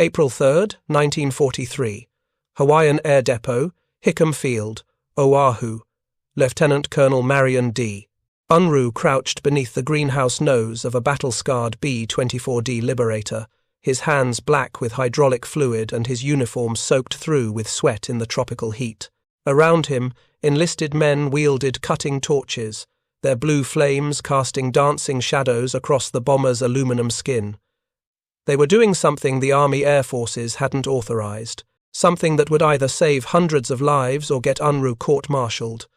April 3, 1943. Hawaiian Air Depot, Hickam Field, Oahu. Lieutenant Colonel Marion D. Unruh crouched beneath the greenhouse nose of a battle-scarred B-24D Liberator, his hands black with hydraulic fluid and his uniform soaked through with sweat in the tropical heat. Around him, enlisted men wielded cutting torches, their blue flames casting dancing shadows across the bomber's aluminum skin. They were doing something the Army Air Forces hadn't authorized, something that would either save hundreds of lives or get Unruh court-martialed.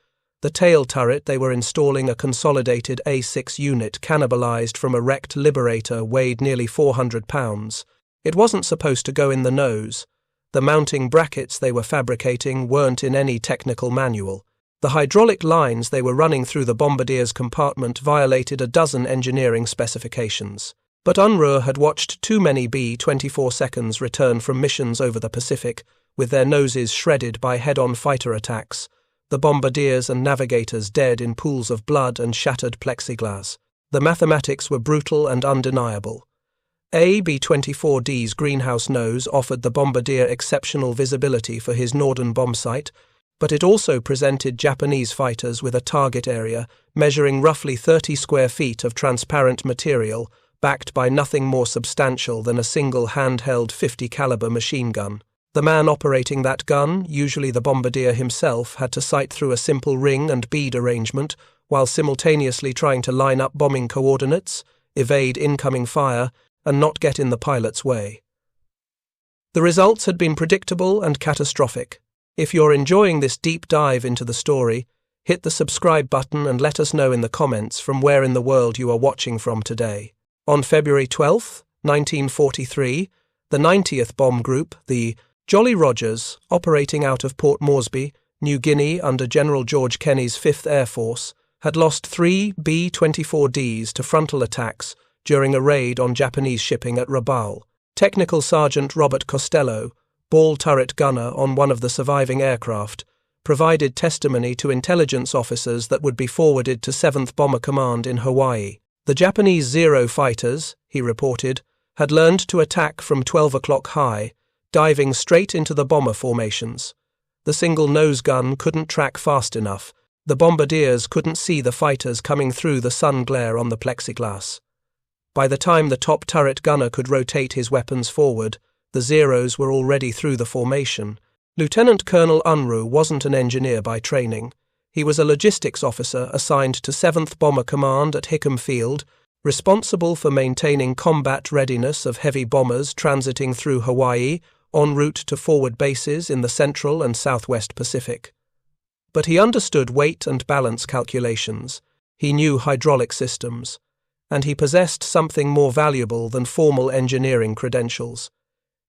The tail turret they were installing, a consolidated A6 unit cannibalized from a wrecked Liberator, weighed nearly 400 pounds. It wasn't supposed to go in the nose. The mounting brackets they were fabricating weren't in any technical manual. The hydraulic lines they were running through the bombardier's compartment violated a dozen engineering specifications. But Unruh had watched too many B-24 seconds return from missions over the Pacific, with their noses shredded by head-on fighter attacks, the bombardiers and navigators dead in pools of blood and shattered plexiglass. The mathematics were brutal and undeniable. B-24D's greenhouse nose offered the bombardier exceptional visibility for his northern bomb site, but it also presented Japanese fighters with a target area measuring roughly 30 square feet of transparent material, backed by nothing more substantial than a single handheld 50-caliber machine gun. The man operating that gun, usually the bombardier himself, had to sight through a simple ring and bead arrangement while simultaneously trying to line up bombing coordinates, evade incoming fire, and not get in the pilot's way. The results had been predictable and catastrophic. If you're enjoying this deep dive into the story, hit the subscribe button and let us know in the comments from where in the world you are watching from today. On February 12, 1943, the 90th Bomb Group, the Jolly Rogers, operating out of Port Moresby, New Guinea under General George Kenney's 5th Air Force, had lost 3 B-24Ds to frontal attacks during a raid on Japanese shipping at Rabaul. Technical Sergeant Robert Costello, ball turret gunner on one of the surviving aircraft, provided testimony to intelligence officers that would be forwarded to 7th Bomber Command in Hawaii. The Japanese Zero fighters, he reported, had learned to attack from 12 o'clock high, diving straight into the bomber formations. The single nose gun couldn't track fast enough. The bombardiers couldn't see the fighters coming through the sun glare on the plexiglass. By the time the top turret gunner could rotate his weapons forward, the Zeros were already through the formation. Lieutenant Colonel Unruh wasn't an engineer by training. He was a logistics officer assigned to 7th Bomber Command at Hickam Field, responsible for maintaining combat readiness of heavy bombers transiting through Hawaii en route to forward bases in the Central and Southwest Pacific. But he understood weight and balance calculations, he knew hydraulic systems, and he possessed something more valuable than formal engineering credentials.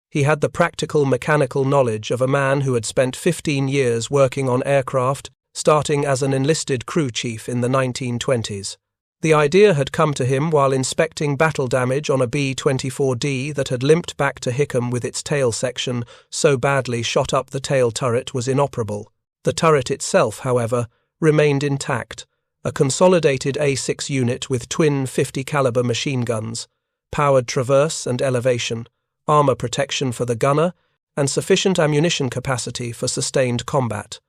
He had the practical mechanical knowledge of a man who had spent 15 years working on aircraft, starting as an enlisted crew chief in the 1920s. The idea had come to him while inspecting battle damage on a B-24D that had limped back to Hickam with its tail section so badly shot up the tail turret was inoperable. The turret itself, however, remained intact, a consolidated A6 unit with twin 50-caliber machine guns, powered traverse and elevation, armor protection for the gunner, and sufficient ammunition capacity for sustained combat.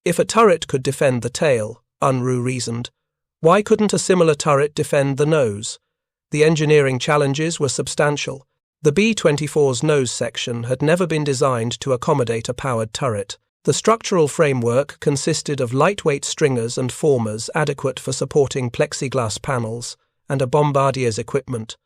If a turret could defend the tail, Unruh reasoned, why couldn't a similar turret defend the nose? The engineering challenges were substantial. The B-24's nose section had never been designed to accommodate a powered turret. The structural framework consisted of lightweight stringers and formers adequate for supporting plexiglass panels and a bombardier's equipment,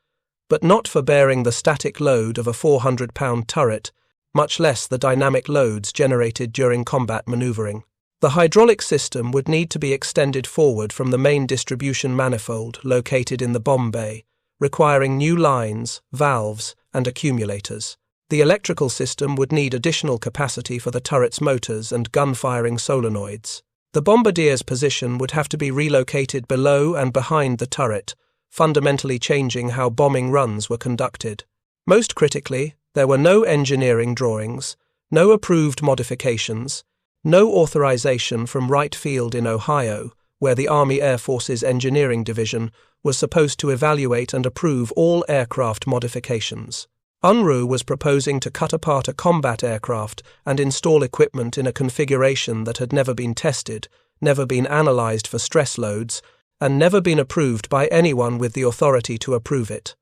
but not for bearing the static load of a 400-pound turret, much less the dynamic loads generated during combat maneuvering. The hydraulic system would need to be extended forward from the main distribution manifold located in the bomb bay, requiring new lines, valves, and accumulators. The electrical system would need additional capacity for the turret's motors and gun-firing solenoids. The bombardier's position would have to be relocated below and behind the turret, fundamentally changing how bombing runs were conducted. Most critically, there were no engineering drawings, no approved modifications, no authorization from Wright Field in Ohio, where the Army Air Force's Engineering Division was supposed to evaluate and approve all aircraft modifications. Unruh was proposing to cut apart a combat aircraft and install equipment in a configuration that had never been tested, never been analyzed for stress loads, and never been approved by anyone with the authority to approve it.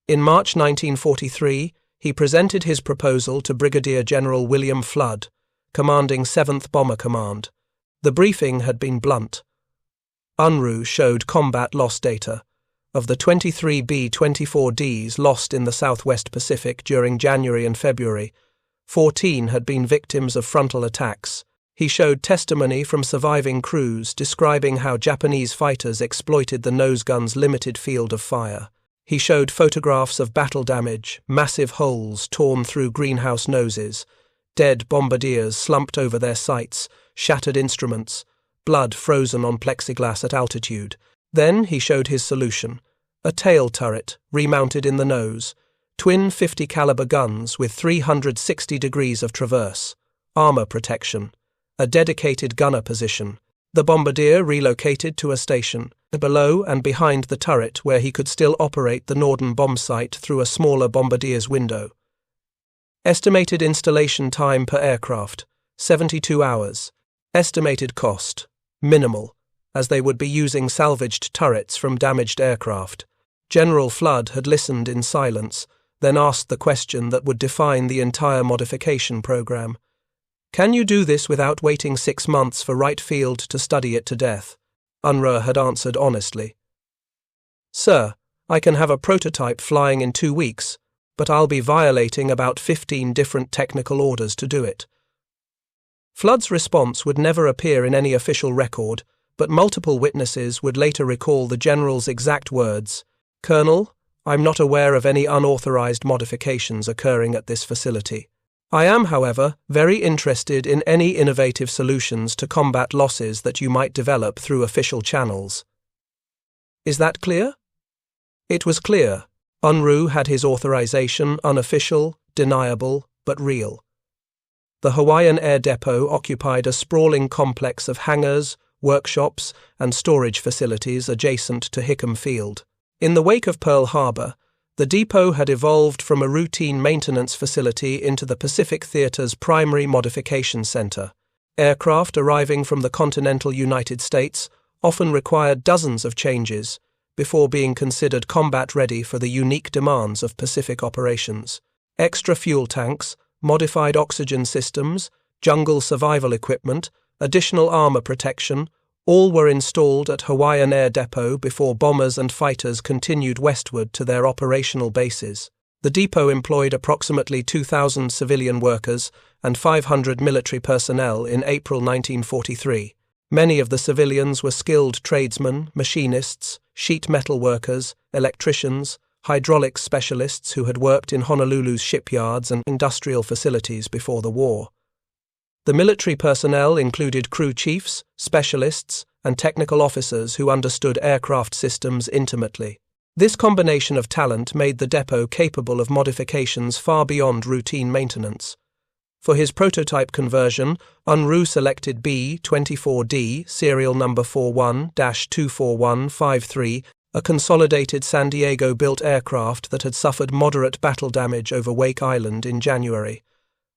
In March 1943, he presented his proposal to Brigadier General William Flood, commanding 7th Bomber Command. The briefing had been blunt. Unruh showed combat loss data. Of the 23 B-24Ds lost in the Southwest Pacific during January and February, 14 had been victims of frontal attacks. He showed testimony from surviving crews describing how Japanese fighters exploited the nose gun's limited field of fire. He showed photographs of battle damage, massive holes torn through greenhouse noses, dead bombardiers slumped over their sights, shattered instruments, blood frozen on plexiglass at altitude. Then he showed his solution: a tail turret remounted in the nose, twin 50 caliber guns with 360 degrees of traverse, armor protection, a dedicated gunner position. The bombardier relocated to a station below and behind the turret where he could still operate the Norden bomb site through a smaller bombardier's window. Estimated installation time per aircraft, 72 hours. Estimated cost, minimal, as they would be using salvaged turrets from damaged aircraft. General Flood had listened in silence, then asked the question that would define the entire modification program. "Can you do this without waiting 6 months for Wright Field to study it to death?" Unruh had answered honestly. "Sir, I can have a prototype flying in 2 weeks, but I'll be violating about 15 different technical orders to do it." Flood's response would never appear in any official record, but multiple witnesses would later recall the general's exact words: "Colonel, I'm not aware of any unauthorized modifications occurring at this facility. I am, however, very interested in any innovative solutions to combat losses that you might develop through official channels." Is that clear? It was clear. Unruh had his authorization, unofficial, deniable, but real. The Hawaiian Air Depot occupied a sprawling complex of hangars, workshops, and storage facilities adjacent to Hickam Field. In the wake of Pearl Harbor, the depot had evolved from a routine maintenance facility into the Pacific Theater's primary modification center. Aircraft arriving from the continental United States often required dozens of changes before being considered combat-ready for the unique demands of Pacific operations. Extra fuel tanks, modified oxygen systems, jungle survival equipment, additional armor protection, all were installed at Hawaiian Air Depot before bombers and fighters continued westward to their operational bases. The depot employed approximately 2,000 civilian workers and 500 military personnel in April 1943. Many of the civilians were skilled tradesmen, machinists, sheet metal workers, electricians, hydraulics specialists who had worked in Honolulu's shipyards and industrial facilities before the war. The military personnel included crew chiefs, specialists, and technical officers who understood aircraft systems intimately. This combination of talent made the depot capable of modifications far beyond routine maintenance. For his prototype conversion, Unruh selected B-24D, serial number 41-24153, a consolidated San Diego-built aircraft that had suffered moderate battle damage over Wake Island in January.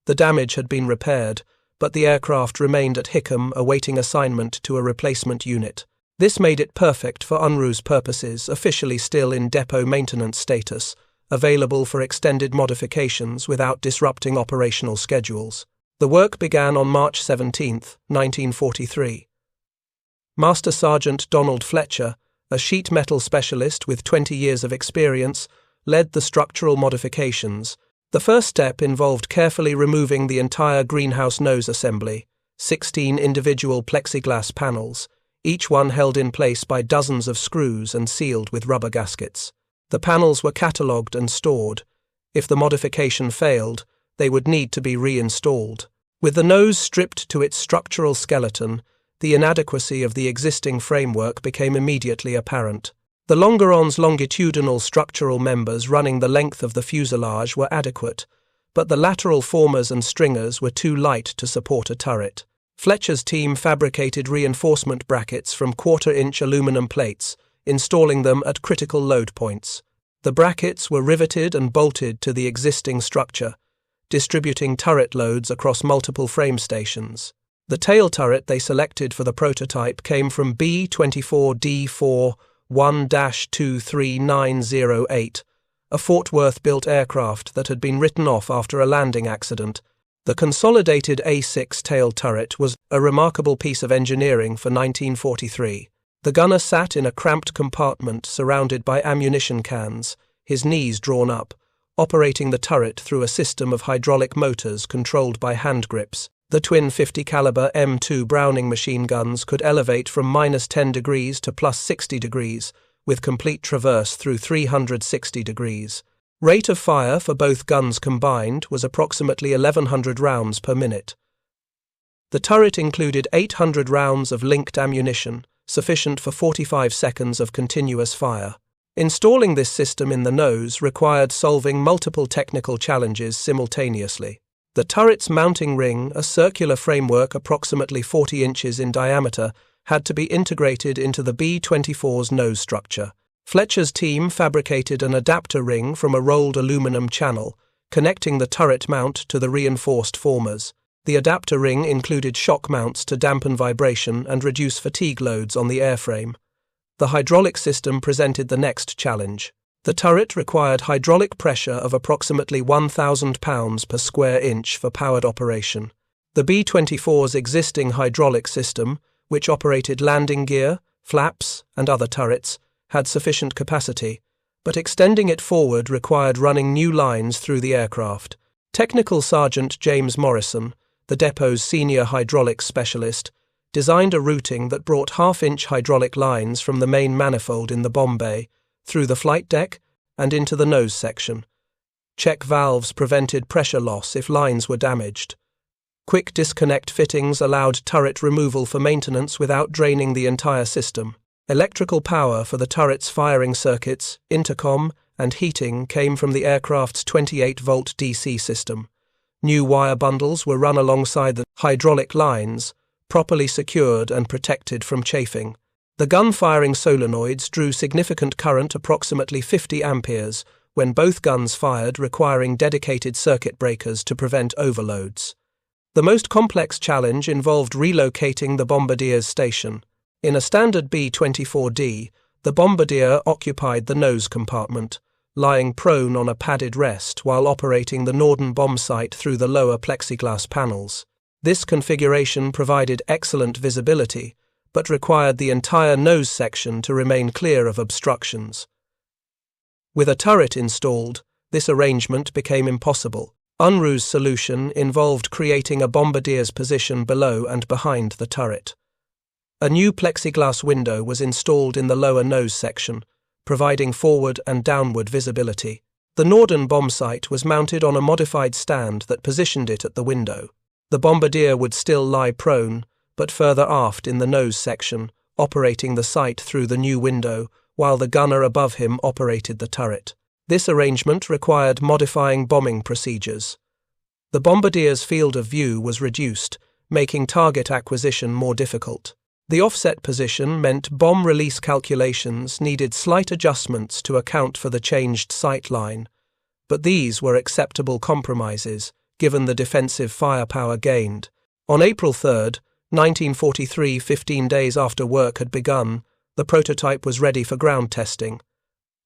The damage had been repaired, but the aircraft remained at Hickam awaiting assignment to a replacement unit. This made it perfect for Unruh's purposes, officially still in depot maintenance status, available for extended modifications without disrupting operational schedules. The work began on March 17, 1943. Master Sergeant Donald Fletcher, a sheet metal specialist with 20 years of experience, led the structural modifications. The first step involved carefully removing the entire greenhouse nose assembly, 16 individual plexiglass panels, each one held in place by dozens of screws and sealed with rubber gaskets. The panels were catalogued and stored. If the modification failed, they would need to be reinstalled. With the nose stripped to its structural skeleton, the inadequacy of the existing framework became immediately apparent. The longeron's longitudinal structural members running the length of the fuselage were adequate, but the lateral formers and stringers were too light to support a turret. Fletcher's team fabricated reinforcement brackets from 1/4-inch aluminum plates, installing them at critical load points. The brackets were riveted and bolted to the existing structure, distributing turret loads across multiple frame stations. The tail turret they selected for the prototype came from B-24 1-23908, a Fort Worth-built aircraft that had been written off after a landing accident. The consolidated A6 tail turret was a remarkable piece of engineering for 1943. The gunner sat in a cramped compartment surrounded by ammunition cans, his knees drawn up, operating the turret through a system of hydraulic motors controlled by hand grips. The twin 50 caliber M2 Browning machine guns could elevate from -10 degrees to +60 degrees, with complete traverse through 360 degrees. Rate of fire for both guns combined was approximately 1,100 rounds per minute. The turret included 800 rounds of linked ammunition, sufficient for 45 seconds of continuous fire. Installing this system in the nose required solving multiple technical challenges simultaneously. The turret's mounting ring, a circular framework approximately 40 inches in diameter, had to be integrated into the B-24's nose structure. Fletcher's team fabricated an adapter ring from a rolled aluminum channel, connecting the turret mount to the reinforced formers. The adapter ring included shock mounts to dampen vibration and reduce fatigue loads on the airframe. The hydraulic system presented the next challenge. The turret required hydraulic pressure of approximately 1,000 pounds per square inch for powered operation. The B-24's existing hydraulic system, which operated landing gear, flaps, and other turrets, had sufficient capacity, but extending it forward required running new lines through the aircraft. Technical Sergeant James Morrison, the depot's senior hydraulics specialist, designed a routing that brought half-inch hydraulic lines from the main manifold in the bomb bay, through the flight deck, and into the nose section. Check valves prevented pressure loss if lines were damaged. Quick disconnect fittings allowed turret removal for maintenance without draining the entire system. Electrical power for the turret's firing circuits, intercom, and heating came from the aircraft's 28-volt DC system. New wire bundles were run alongside the hydraulic lines, properly secured and protected from chafing. The gun-firing solenoids drew significant current, approximately 50 amperes, when both guns fired, requiring dedicated circuit breakers to prevent overloads. The most complex challenge involved relocating the bombardier's station. In a standard B-24D, the bombardier occupied the nose compartment, lying prone on a padded rest while operating the Norden bomb sight through the lower plexiglass panels. This configuration provided excellent visibility, but required the entire nose section to remain clear of obstructions. With a turret installed, this arrangement became impossible. UNRU's solution involved creating a bombardier's position below and behind the turret. A new plexiglass window was installed in the lower nose section, providing forward and downward visibility. The Norden bomb sight was mounted on a modified stand that positioned it at the window. The bombardier would still lie prone, but further aft in the nose section, operating the sight through the new window, while the gunner above him operated the turret. This arrangement required modifying bombing procedures. The bombardier's field of view was reduced, making target acquisition more difficult. The offset position meant bomb release calculations needed slight adjustments to account for the changed sight line, but these were acceptable compromises, given the defensive firepower gained. On April 3, 1943, 15 days after work had begun, the prototype was ready for ground testing.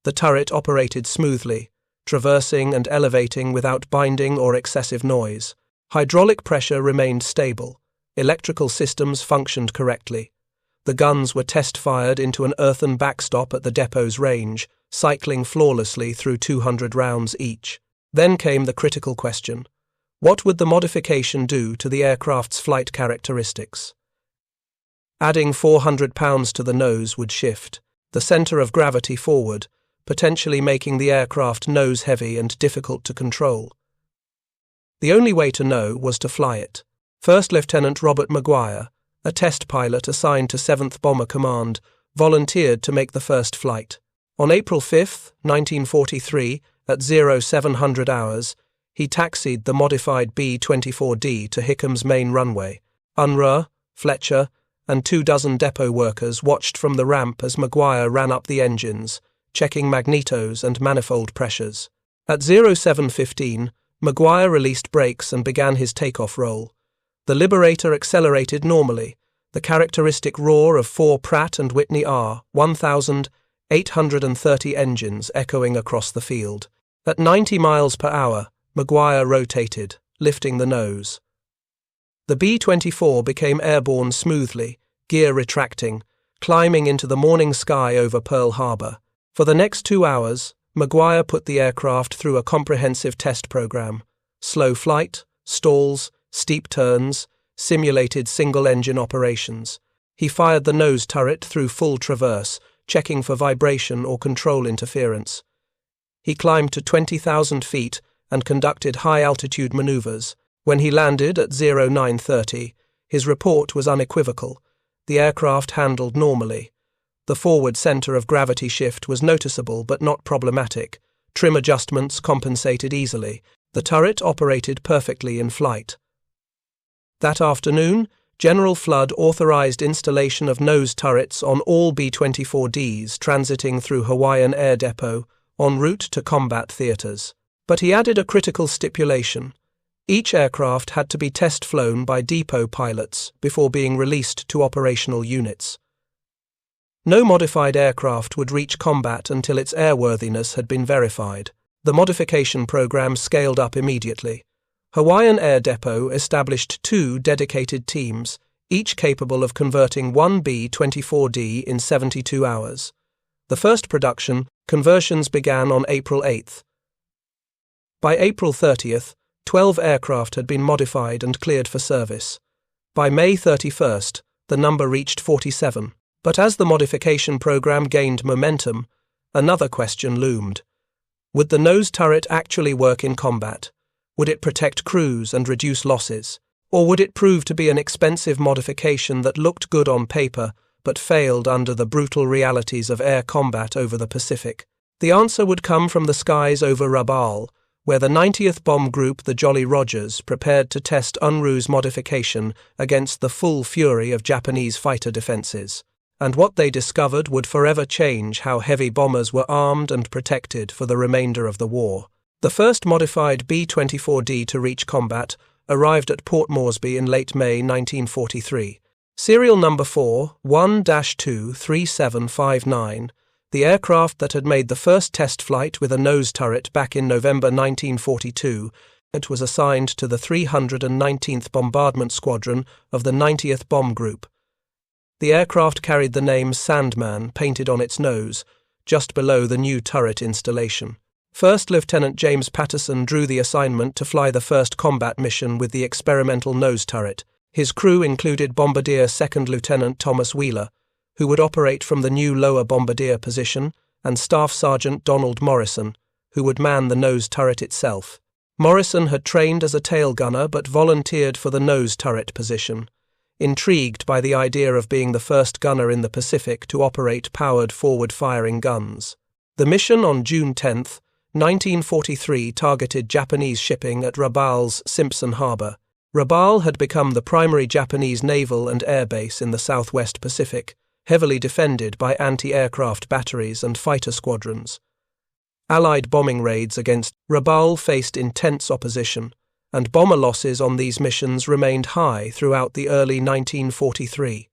The turret operated smoothly, traversing and elevating without binding or excessive noise. Hydraulic pressure remained stable. Electrical systems functioned correctly. The guns were test-fired into an earthen backstop at the depot's range, cycling flawlessly through 200 rounds each. Then came the critical question. What would the modification do to the aircraft's flight characteristics? Adding 400 pounds to the nose would shift the center of gravity forward, potentially making the aircraft nose-heavy and difficult to control. The only way to know was to fly it. First Lieutenant Robert Maguire, a test pilot assigned to 7th Bomber Command, volunteered to make the first flight. On April 5, 1943, at 0700 hours, he taxied the modified B-24D to Hickham's main runway. Unruh, Fletcher, and 24 depot workers watched from the ramp as Maguire ran up the engines, checking magnetos and manifold pressures. At 07:15, Maguire released brakes and began his takeoff roll. The Liberator accelerated normally, the characteristic roar of 4 Pratt & Whitney R-1830 engines echoing across the field. At 90 miles per hour, Maguire rotated, lifting the nose. The B-24 became airborne smoothly, gear retracting, climbing into the morning sky over Pearl Harbor. For the next 2 hours, Maguire put the aircraft through a comprehensive test program. Slow flight, stalls, steep turns, simulated single-engine operations. He fired the nose turret through full traverse, checking for vibration or control interference. He climbed to 20,000 feet and conducted high-altitude maneuvers. When he landed at 0930, his report was unequivocal. The aircraft handled normally. The forward center of gravity shift was noticeable but not problematic. Trim adjustments compensated easily. The turret operated perfectly in flight. That afternoon, General Flood authorized installation of nose turrets on all B-24Ds transiting through Hawaiian Air Depot en route to combat theaters. But he added a critical stipulation. Each aircraft had to be test-flown by depot pilots before being released to operational units. No modified aircraft would reach combat until its airworthiness had been verified. The modification program scaled up immediately. Hawaiian Air Depot established 2 dedicated teams, each capable of converting 1 B-24D in 72 hours. The first production, conversions began on April 8th. By April 30th, 12 aircraft had been modified and cleared for service. By May 31st, the number reached 47. But as the modification program gained momentum, another question loomed. Would the nose turret actually work in combat? Would it protect crews and reduce losses? Or would it prove to be an expensive modification that looked good on paper but failed under the brutal realities of air combat over the Pacific? The answer would come from the skies over Rabaul, where the 90th Bomb Group, the Jolly Rogers, prepared to test UNRU's modification against the full fury of Japanese fighter defenses. And what they discovered would forever change how heavy bombers were armed and protected for the remainder of the war. The first modified B-24D to reach combat arrived at Port Moresby in late May 1943. Serial number 4-1-23759, the aircraft that had made the first test flight with a nose turret back in November 1942, it was assigned to the 319th Bombardment Squadron of the 90th Bomb Group. The aircraft carried the name Sandman painted on its nose, just below the new turret installation. First Lieutenant James Patterson drew the assignment to fly the first combat mission with the experimental nose turret. His crew included Bombardier Second Lieutenant Thomas Wheeler, who would operate from the new lower bombardier position, and Staff Sergeant Donald Morrison, who would man the nose turret itself. Morrison had trained as a tail gunner but volunteered for the nose turret position, intrigued by the idea of being the first gunner in the Pacific to operate powered forward-firing guns. The mission on June 10, 1943 targeted Japanese shipping at Rabaul's Simpson Harbor. Rabaul had become the primary Japanese naval and air base in the southwest Pacific, heavily defended by anti-aircraft batteries and fighter squadrons. Allied bombing raids against Rabaul faced intense opposition, and bomber losses on these missions remained high throughout the early 1943.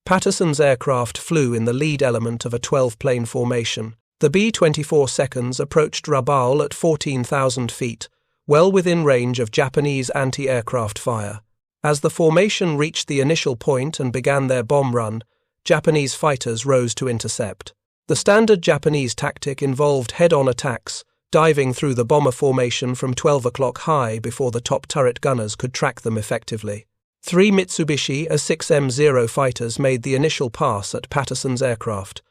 Patterson's aircraft flew in the lead element of a 12-plane formation. The B-24 seconds approached Rabaul at 14,000 feet, well within range of Japanese anti-aircraft fire. As the formation reached the initial point and began their bomb run, Japanese fighters rose to intercept. The standard Japanese tactic involved head-on attacks, diving through the bomber formation from 12 o'clock high before the top turret gunners could track them effectively. 3 Mitsubishi A6M0 fighters made the initial pass at Patterson's aircraft.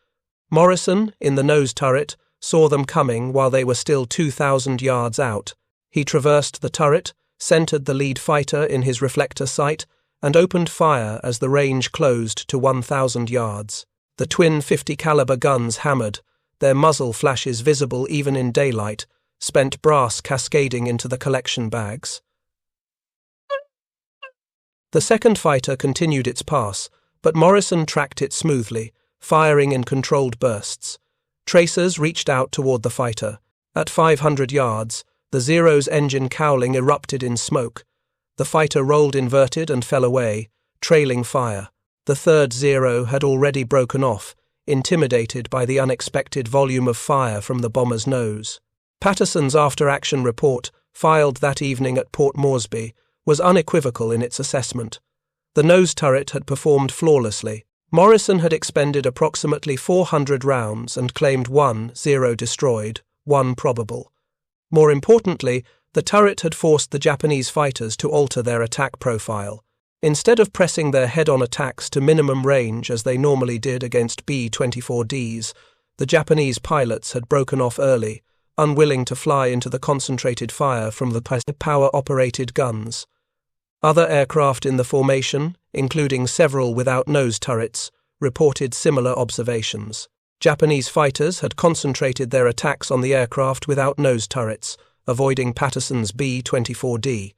Morrison, in the nose turret, saw them coming while they were still 2,000 yards out. He traversed the turret, centered the lead fighter in his reflector sight, and opened fire as the range closed to 1,000 yards. The twin 50 caliber guns hammered, their muzzle flashes visible even in daylight, spent brass cascading into the collection bags. The second fighter continued its pass, but Morrison tracked it smoothly, firing in controlled bursts. Tracers reached out toward the fighter. At 500 yards, the Zero's engine cowling erupted in smoke. The fighter rolled inverted and fell away, trailing fire. The third Zero had already broken off, intimidated by the unexpected volume of fire from the bomber's nose. Patterson's after-action report, filed that evening at Port Moresby, was unequivocal in its assessment. The nose turret had performed flawlessly. Morrison had expended approximately 400 rounds and claimed 1 Zero destroyed, 1 probable. More importantly, the turret had forced the Japanese fighters to alter their attack profile. Instead of pressing their head-on attacks to minimum range as they normally did against B-24Ds, the Japanese pilots had broken off early, unwilling to fly into the concentrated fire from the power-operated guns. Other aircraft in the formation, including several without nose turrets, reported similar observations. Japanese fighters had concentrated their attacks on the aircraft without nose turrets, avoiding Patterson's B-24D.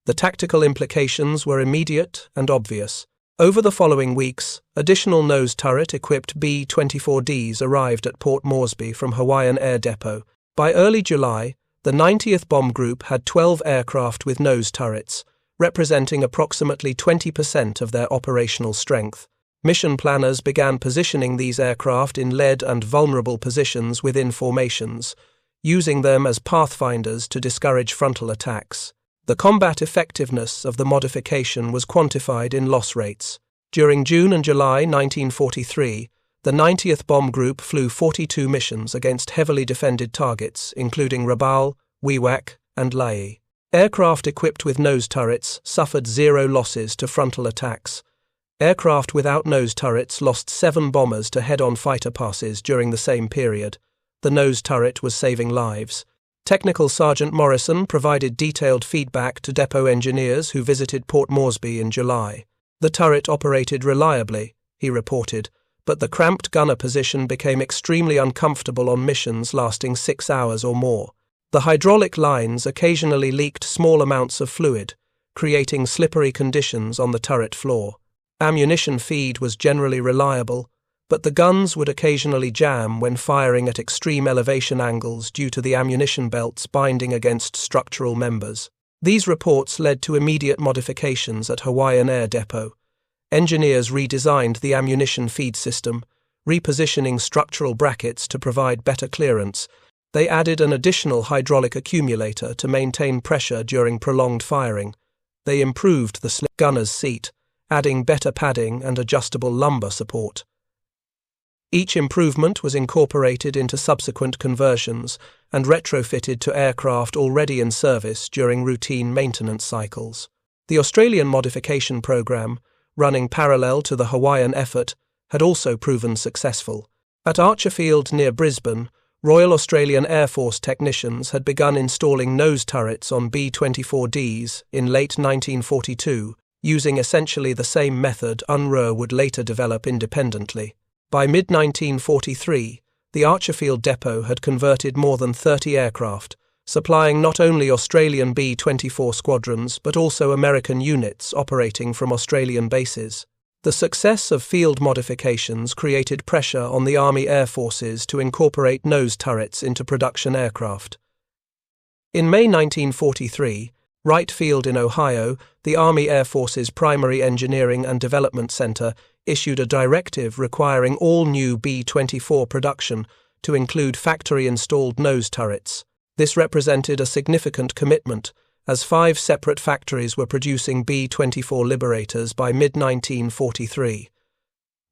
The tactical implications were immediate and obvious. Over the following weeks, additional nose turret-equipped B-24Ds arrived at Port Moresby from Hawaiian Air Depot. By early July, the 90th Bomb Group had 12 aircraft with nose turrets, representing approximately 20% of their operational strength. Mission planners began positioning these aircraft in lead and vulnerable positions within formations, using them as pathfinders to discourage frontal attacks. The combat effectiveness of the modification was quantified in loss rates. During June and July 1943, the 90th Bomb Group flew 42 missions against heavily defended targets, including Rabaul, Wewak, and Lae. Aircraft equipped with nose turrets suffered 0 losses to frontal attacks. Aircraft without nose turrets lost 7 bombers to head-on fighter passes during the same period. The nose turret was saving lives. Technical Sergeant Morrison provided detailed feedback to depot engineers who visited Port Moresby in July. The turret operated reliably, he reported, but the cramped gunner position became extremely uncomfortable on missions lasting 6 hours or more. The hydraulic lines occasionally leaked small amounts of fluid, creating slippery conditions on the turret floor. Ammunition feed was generally reliable, but the guns would occasionally jam when firing at extreme elevation angles due to the ammunition belts binding against structural members. These reports led to immediate modifications at Hawaiian Air Depot. Engineers redesigned the ammunition feed system, repositioning structural brackets to provide better clearance. They added an additional hydraulic accumulator to maintain pressure during prolonged firing. They improved the gunner's seat, adding better padding and adjustable lumbar support. Each improvement was incorporated into subsequent conversions and retrofitted to aircraft already in service during routine maintenance cycles. The Australian modification program, running parallel to the Hawaiian effort, had also proven successful. At Archerfield near Brisbane, Royal Australian Air Force technicians had begun installing nose turrets on B-24Ds in late 1942, using essentially the same method UNRWA would later develop independently. By mid-1943, the Archerfield depot had converted more than 30 aircraft, supplying not only Australian B-24 squadrons but also American units operating from Australian bases. The success of field modifications created pressure on the Army Air Forces to incorporate nose turrets into production aircraft. In May 1943, Wright Field in Ohio, the Army Air Force's primary engineering and development center, issued a directive requiring all new B-24 production to include factory-installed nose turrets. This represented a significant commitment, as 5 separate factories were producing B-24 Liberators by mid-1943.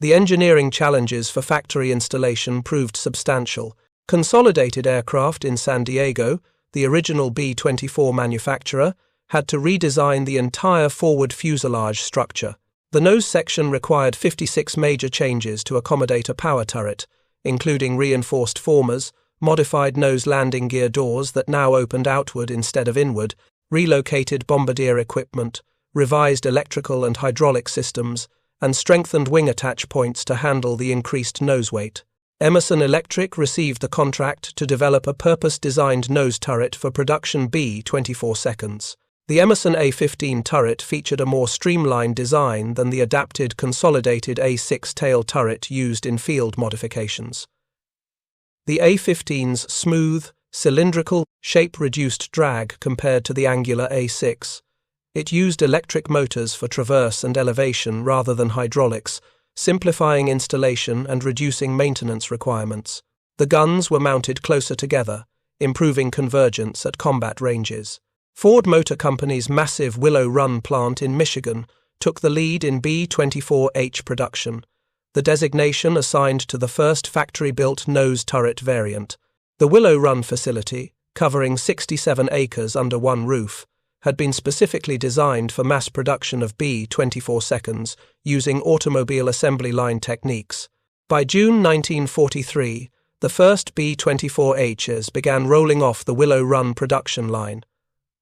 The engineering challenges for factory installation proved substantial. Consolidated Aircraft in San Diego, the original B-24 manufacturer, had to redesign the entire forward fuselage structure. The nose section required 56 major changes to accommodate a power turret, including reinforced formers, modified nose landing gear doors that now opened outward instead of inward, relocated bombardier equipment, revised electrical and hydraulic systems, and strengthened wing attach points to handle the increased nose weight. Emerson Electric received the contract to develop a purpose-designed nose turret for production B-24 seconds. The Emerson A-15 turret featured a more streamlined design than the adapted consolidated A-6 tail turret used in field modifications. The A-15's smooth, cylindrical shape reduced drag compared to the angular A-6. It used electric motors for traverse and elevation rather than hydraulics, simplifying installation and reducing maintenance requirements. The guns were mounted closer together, improving convergence at combat ranges. Ford Motor Company's massive Willow Run plant in Michigan took the lead in B-24H production, the designation assigned to the first factory-built nose turret variant. The Willow Run facility, covering 67 acres under one roof, had been specifically designed for mass production of B-24 seconds using automobile assembly line techniques. By June 1943, the first B-24Hs began rolling off the Willow Run production line.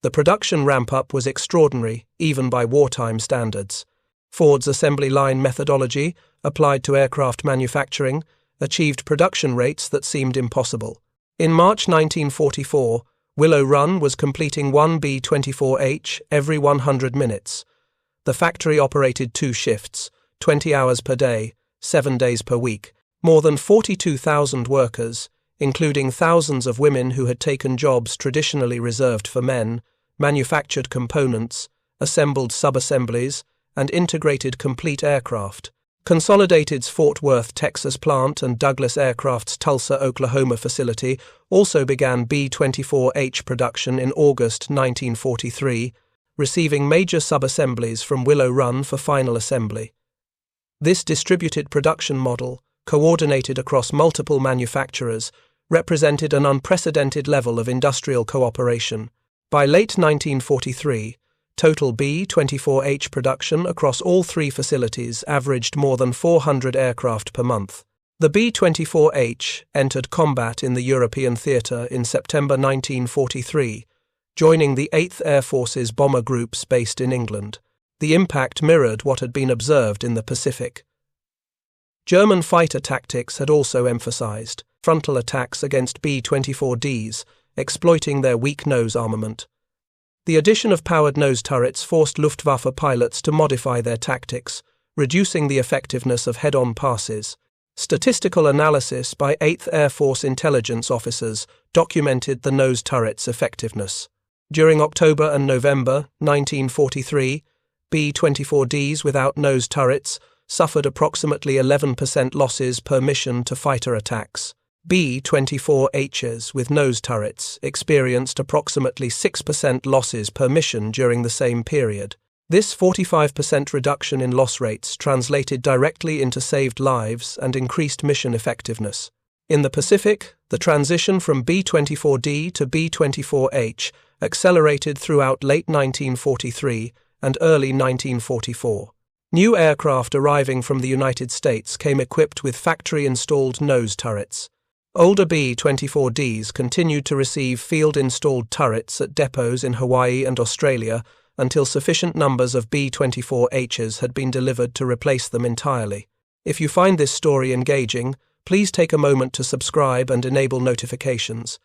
The production ramp-up was extraordinary, even by wartime standards. Ford's assembly line methodology, applied to aircraft manufacturing, achieved production rates that seemed impossible. In March 1944, Willow Run was completing one B-24H every 100 minutes. The factory operated 2 shifts, 20 hours per day, 7 days per week. More than 42,000 workers, including thousands of women who had taken jobs traditionally reserved for men, manufactured components, assembled sub-assemblies, and integrated complete aircraft. Consolidated's Fort Worth, Texas plant and Douglas Aircraft's Tulsa, Oklahoma facility also began B-24H production in August 1943, receiving major sub-assemblies from Willow Run for final assembly. This distributed production model, coordinated across multiple manufacturers, represented an unprecedented level of industrial cooperation. By late 1943, total B-24H production across all 3 facilities averaged more than 400 aircraft per month. The B-24H entered combat in the European theatre in September 1943, joining the 8th Air Force's bomber groups based in England. The impact mirrored what had been observed in the Pacific. German fighter tactics had also emphasized frontal attacks against B-24Ds, exploiting their weak nose armament. The addition of powered nose turrets forced Luftwaffe pilots to modify their tactics, reducing the effectiveness of head-on passes. Statistical analysis by 8th Air Force intelligence officers documented the nose turret's effectiveness. During October and November 1943, B-24Ds without nose turrets suffered approximately 11% losses per mission to fighter attacks. B-24Hs with nose turrets experienced approximately 6% losses per mission during the same period. This 45% reduction in loss rates translated directly into saved lives and increased mission effectiveness. In the Pacific, the transition from B-24D to B-24H accelerated throughout late 1943 and early 1944. New aircraft arriving from the United States came equipped with factory-installed nose turrets. Older B-24Ds continued to receive field-installed turrets at depots in Hawaii and Australia until sufficient numbers of B-24Hs had been delivered to replace them entirely. If you find this story engaging, please take a moment to subscribe and enable notifications.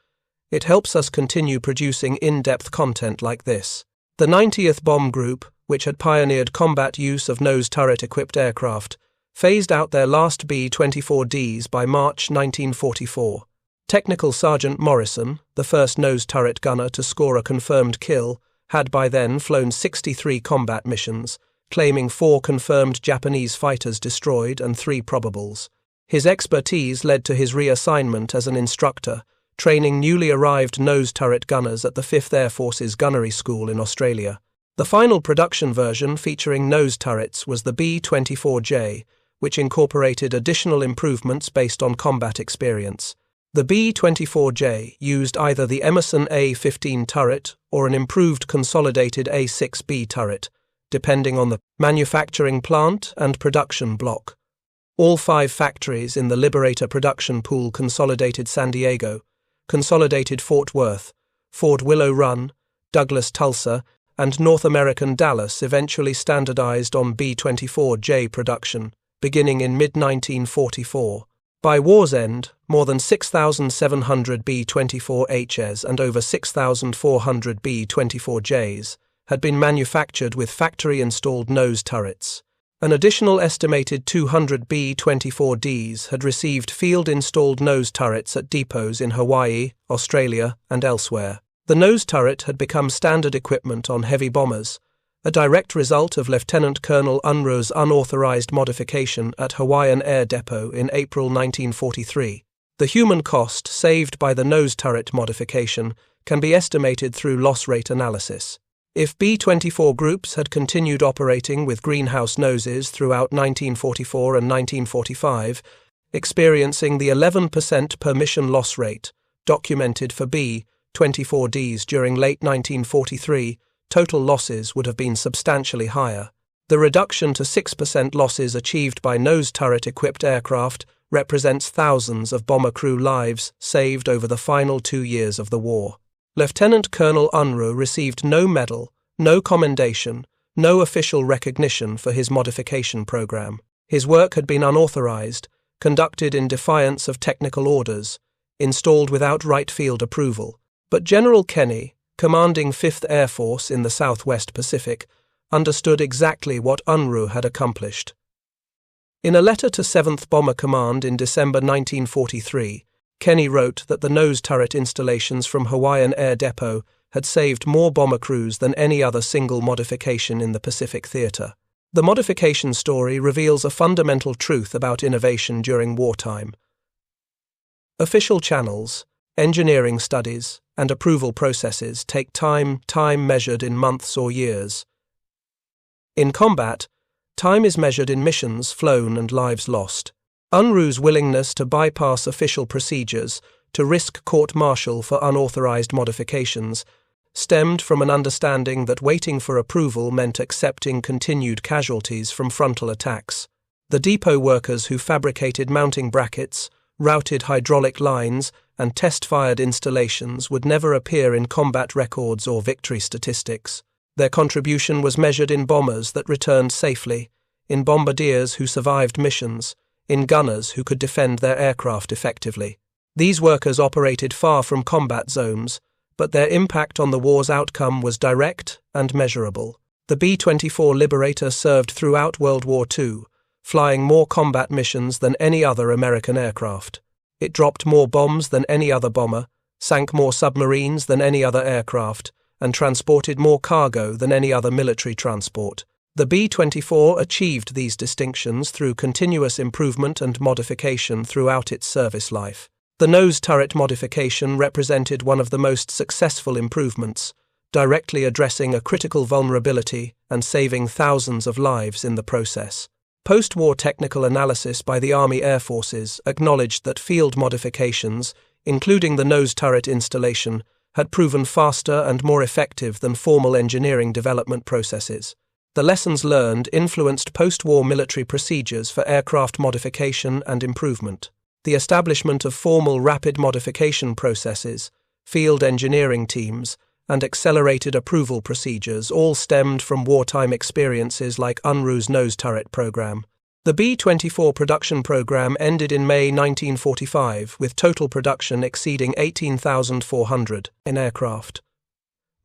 It helps us continue producing in-depth content like this. The 90th Bomb Group, which had pioneered combat use of nose turret-equipped aircraft, phased out their last B-24Ds by March 1944. Technical Sergeant Morrison, the first nose turret gunner to score a confirmed kill, had by then flown 63 combat missions, claiming 4 confirmed Japanese fighters destroyed and 3 probables. His expertise led to his reassignment as an instructor, training newly arrived nose turret gunners at the 5th Air Force's Gunnery School in Australia. The final production version featuring nose turrets was the B-24J, which incorporated additional improvements based on combat experience. The B-24J used either the Emerson A-15 turret or an improved consolidated A-6B turret, depending on the manufacturing plant and production block. All 5 factories in the Liberator production pool Consolidated San Diego, Consolidated Fort Worth, Ford Willow Run, Douglas Tulsa, and North American Dallas eventually standardized on B-24J production, beginning in mid-1944. By war's end, more than 6,700 B-24Hs and over 6,400 B-24Js had been manufactured with factory-installed nose turrets. An additional estimated 200 B-24Ds had received field-installed nose turrets at depots in Hawaii, Australia, and elsewhere. The nose turret had become standard equipment on heavy bombers, a direct result of Lieutenant Colonel Unruh's unauthorized modification at Hawaiian Air Depot in April 1943. The human cost saved by the nose turret modification can be estimated through loss rate analysis. If B-24 groups had continued operating with greenhouse noses throughout 1944 and 1945, experiencing the 11% per mission loss rate documented for B-24Ds during late 1943, total losses would have been substantially higher. The reduction to 6% losses achieved by nose turret-equipped aircraft represents thousands of bomber crew lives saved over the final 2 years of the war. Lieutenant Colonel Unruh received no medal, no commendation, no official recognition for his modification program. His work had been unauthorized, conducted in defiance of technical orders, installed without right field approval. But General Kenny, commanding 5th Air Force in the Southwest Pacific, understood exactly what Unruh had accomplished. In a letter to 7th Bomber Command in December 1943, Kenny wrote that the nose turret installations from Hawaiian Air Depot had saved more bomber crews than any other single modification in the Pacific theater. The modification story reveals a fundamental truth about innovation during wartime. Official channels, engineering studies, and approval processes take time measured in months or years. In combat, time is measured in missions flown and lives lost. Unruh's willingness to bypass official procedures to risk court-martial for unauthorized modifications stemmed from an understanding that waiting for approval meant accepting continued casualties from frontal attacks. The depot workers who fabricated mounting brackets, routed hydraulic lines, and test-fired installations would never appear in combat records or victory statistics. Their contribution was measured in bombers that returned safely, in bombardiers who survived missions, in gunners who could defend their aircraft effectively. These workers operated far from combat zones, but their impact on the war's outcome was direct and measurable. The B-24 Liberator served throughout World War II, flying more combat missions than any other American aircraft. It dropped more bombs than any other bomber, sank more submarines than any other aircraft, and transported more cargo than any other military transport. The B-24 achieved these distinctions through continuous improvement and modification throughout its service life. The nose turret modification represented one of the most successful improvements, directly addressing a critical vulnerability and saving thousands of lives in the process. Post-war technical analysis by the Army Air Forces acknowledged that field modifications, including the nose turret installation, had proven faster and more effective than formal engineering development processes. The lessons learned influenced post-war military procedures for aircraft modification and improvement. The establishment of formal rapid modification processes, field engineering teams, and accelerated approval procedures all stemmed from wartime experiences like Unruh's nose turret program. The B-24 production program ended in May 1945, with total production exceeding 18,400 in aircraft.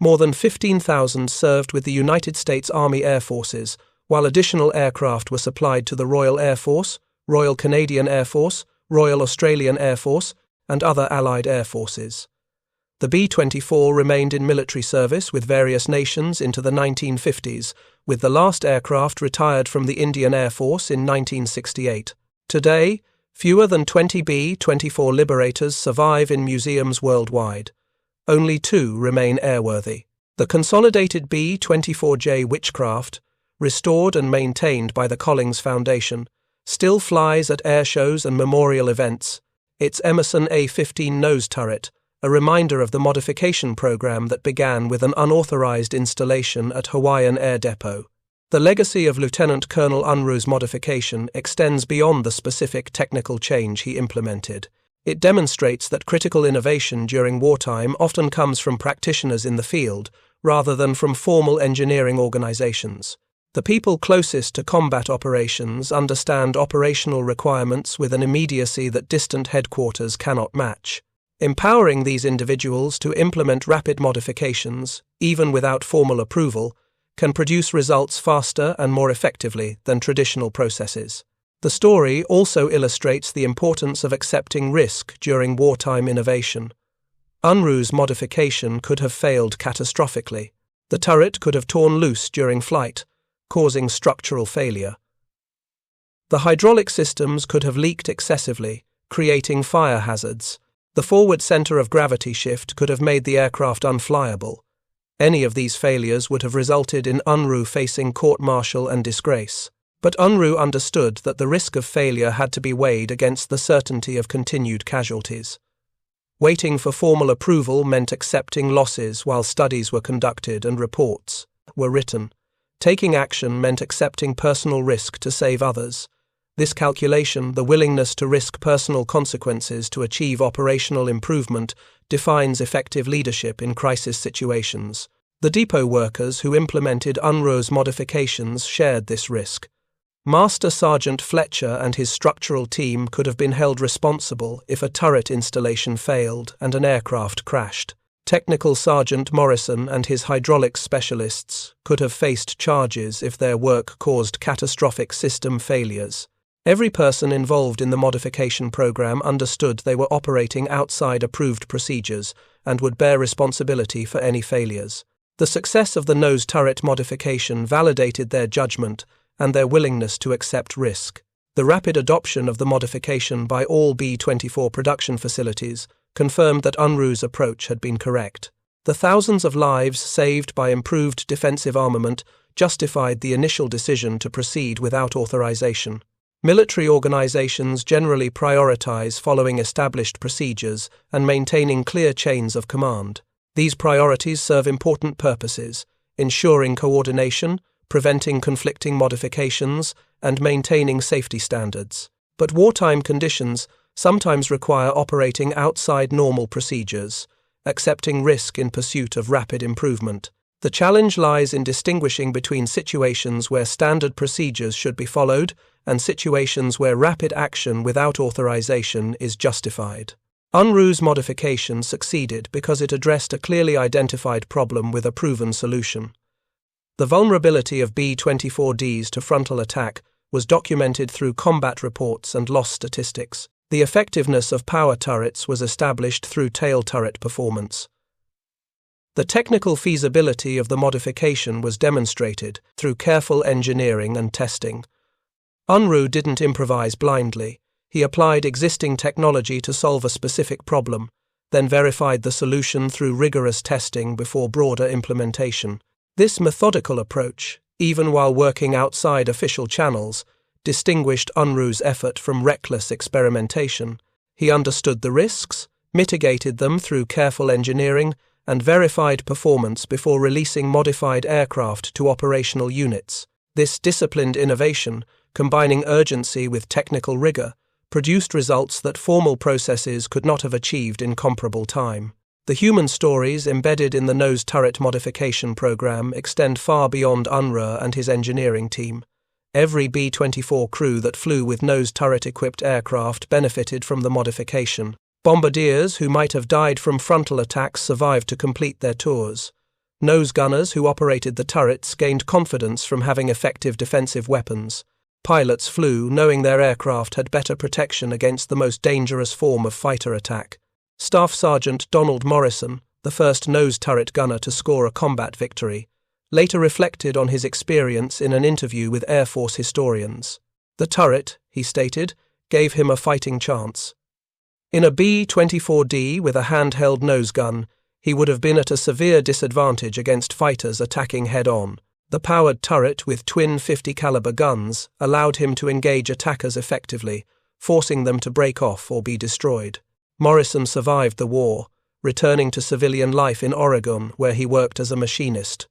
More than 15,000 served with the United States Army Air Forces, while additional aircraft were supplied to the Royal Air Force, Royal Canadian Air Force, Royal Australian Air Force, and other Allied air forces. The B-24 remained in military service with various nations into the 1950s, with the last aircraft retired from the Indian Air Force in 1968. Today, fewer than 20 B-24 Liberators survive in museums worldwide. Only 2 remain airworthy. The consolidated B-24J Witchcraft, restored and maintained by the Collings Foundation, still flies at air shows and memorial events. Its Emerson A-15 nose turret, a reminder of the modification program that began with an unauthorized installation at Hawaiian Air Depot. The legacy of Lieutenant Colonel Unruh's modification extends beyond the specific technical change he implemented. It demonstrates that critical innovation during wartime often comes from practitioners in the field, rather than from formal engineering organizations. The people closest to combat operations understand operational requirements with an immediacy that distant headquarters cannot match. Empowering these individuals to implement rapid modifications, even without formal approval, can produce results faster and more effectively than traditional processes. The story also illustrates the importance of accepting risk during wartime innovation. UNRU's modification could have failed catastrophically. The turret could have torn loose during flight, causing structural failure. The hydraulic systems could have leaked excessively, creating fire hazards. The forward center of gravity shift could have made the aircraft unflyable. Any of these failures would have resulted in UNRU facing court-martial and disgrace. But UNRU understood that the risk of failure had to be weighed against the certainty of continued casualties. Waiting for formal approval meant accepting losses while studies were conducted and reports were written. Taking action meant accepting personal risk to save others. This calculation, the willingness to risk personal consequences to achieve operational improvement, defines effective leadership in crisis situations. The depot workers who implemented UNRU's modifications shared this risk. Master Sergeant Fletcher and his structural team could have been held responsible if a turret installation failed and an aircraft crashed. Technical Sergeant Morrison and his hydraulics specialists could have faced charges if their work caused catastrophic system failures. Every person involved in the modification program understood they were operating outside approved procedures and would bear responsibility for any failures. The success of the nose turret modification validated their judgment and their willingness to accept risk. The rapid adoption of the modification by all B-24 production facilities confirmed that UNRU's approach had been correct. The thousands of lives saved by improved defensive armament justified the initial decision to proceed without authorization. Military organizations generally prioritize following established procedures and maintaining clear chains of command. These priorities serve important purposes, ensuring coordination, preventing conflicting modifications, and maintaining safety standards. But wartime conditions sometimes require operating outside normal procedures, accepting risk in pursuit of rapid improvement. The challenge lies in distinguishing between situations where standard procedures should be followed and situations where rapid action without authorization is justified. UNRU's modification succeeded because it addressed a clearly identified problem with a proven solution. The vulnerability of B-24Ds to frontal attack was documented through combat reports and loss statistics. The effectiveness of power turrets was established through tail turret performance. The technical feasibility of the modification was demonstrated through careful engineering and testing. UNRU didn't improvise blindly. He applied existing technology to solve a specific problem, then verified the solution through rigorous testing before broader implementation. This methodical approach, even while working outside official channels, distinguished UNRU's effort from reckless experimentation. He understood the risks, mitigated them through careful engineering, and verified performance before releasing modified aircraft to operational units. This disciplined innovation, combining urgency with technical rigor, produced results that formal processes could not have achieved in comparable time. The human stories embedded in the nose turret modification program extend far beyond UNRU and his engineering team. Every B-24 crew that flew with nose turret-equipped aircraft benefited from the modification. Bombardiers who might have died from frontal attacks survived to complete their tours. Nose gunners who operated the turrets gained confidence from having effective defensive weapons. Pilots flew knowing their aircraft had better protection against the most dangerous form of fighter attack. Staff Sergeant Donald Morrison, the first nose turret gunner to score a combat victory, later reflected on his experience in an interview with Air Force historians. The turret, he stated, gave him a fighting chance. In a B-24D with a handheld nose gun, he would have been at a severe disadvantage against fighters attacking head-on. The powered turret with twin 50 caliber guns allowed him to engage attackers effectively, forcing them to break off or be destroyed. Morrison survived the war, returning to civilian life in Oregon, where he worked as a machinist.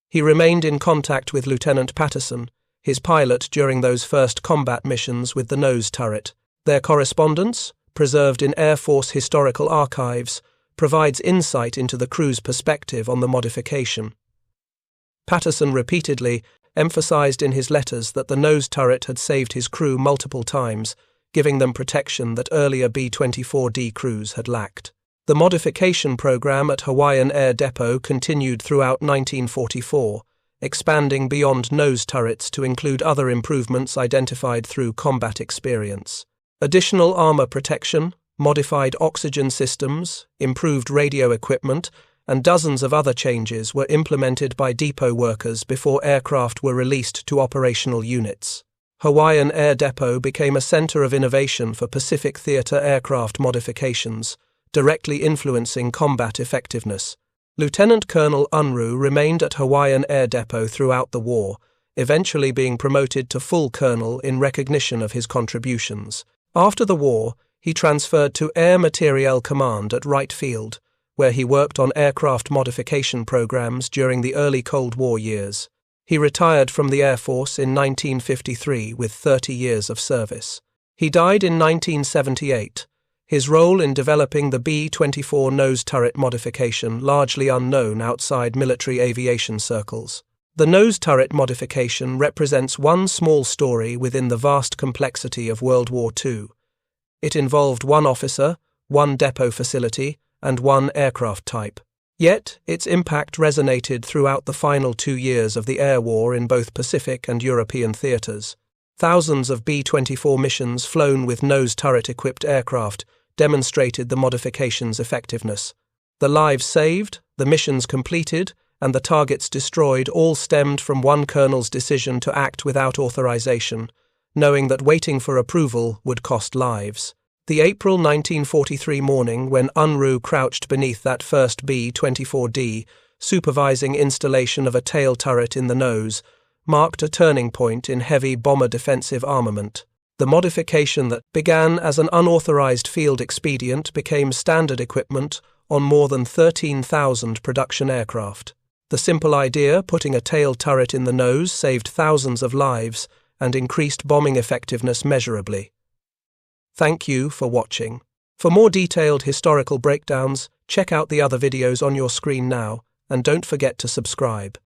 He remained in contact with Lieutenant Patterson, his pilot during those first combat missions with the nose turret. Their correspondence, preserved in Air Force historical archives, provides insight into the crew's perspective on the modification. Patterson repeatedly emphasized in his letters that the nose turret had saved his crew multiple times, giving them protection that earlier B-24D crews had lacked. The modification program at Hawaiian Air Depot continued throughout 1944, expanding beyond nose turrets to include other improvements identified through combat experience. Additional armor protection, modified oxygen systems, improved radio equipment, and dozens of other changes were implemented by depot workers before aircraft were released to operational units. Hawaiian Air Depot became a center of innovation for Pacific Theater aircraft modifications, directly influencing combat effectiveness. Lieutenant Colonel Unruh remained at Hawaiian Air Depot throughout the war, eventually being promoted to full colonel in recognition of his contributions. After the war, he transferred to Air Materiel Command at Wright Field, where he worked on aircraft modification programs during the early Cold War years. He retired from the Air Force in 1953 with 30 years of service. He died in 1978. His role in developing the B-24 nose turret modification largely unknown outside military aviation circles. The nose turret modification represents one small story within the vast complexity of World War II. It involved one officer, one depot facility, and one aircraft type. Yet, its impact resonated throughout the final 2 years of the air war in both Pacific and European theaters. Thousands of B-24 missions flown with nose turret-equipped aircraft demonstrated the modification's effectiveness. The lives saved, the missions completed, and the targets destroyed all stemmed from one colonel's decision to act without authorization, knowing that waiting for approval would cost lives. The April 1943 morning when Unruh crouched beneath that first B-24D, supervising installation of a tail turret in the nose, marked a turning point in heavy bomber defensive armament. The modification that began as an unauthorized field expedient became standard equipment on more than 13,000 production aircraft. The simple idea, putting a tail turret in the nose, saved thousands of lives and increased bombing effectiveness measurably. Thank you for watching. For more detailed historical breakdowns, check out the other videos on your screen now, and don't forget to subscribe.